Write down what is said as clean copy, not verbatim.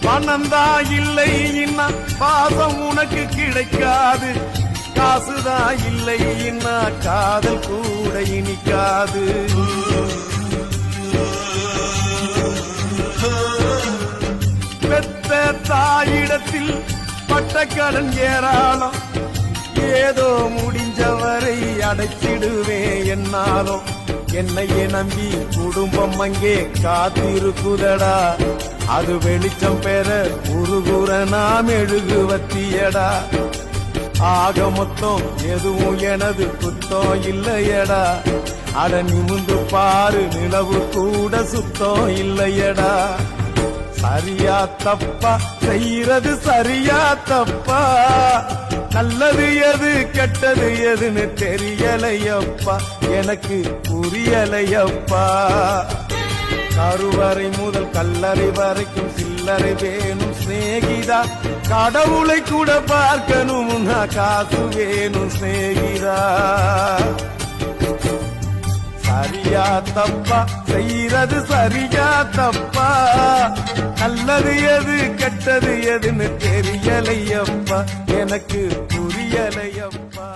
பணந்தா இல்லை இன்னா பாசம் உனக்கு கிடைக்காது, காசுதா இல்லை இன்னா காதல் கூட இனிக்காது. பெத்த தாயிடத்தில் பட்ட கடன் ஏராளம், ஏதோ முடிஞ்சவரை அடைச்சிடுவேன் என்னாலும். என்னையே நம்பி குடும்பம் அங்கே காத்திருக்குதடா, அது வெளிச்சம் பெற உருகுற நாம் எழுகுவத்தியடா. ஆக மொத்தம் எதுவும் எனது குத்தம் இல்லையடா, அட நிமிந்து பாரு நிலவு கூட சுத்தம் இல்லையடா. சரியா தப்பா செய்யறது சரியா தப்பா, நல்லது எது கெட்டது எதுன்னு தெரியலையப்பா, எனக்கு புரியலையப்பா. கருவறை முதல் கல்லறை வரைக்கும் சில்லறை வேணும் சிநேகிதா, கடவுளை கூட பார்க்கணும் காசு வேணும் சிநேகிதா. சரியா தப்பா செய்யறது சரியா தப்பா, நல்லது எது கெட்டது எதுன்னு தெரியலையப்பா, எனக்கு புரியலையப்பா.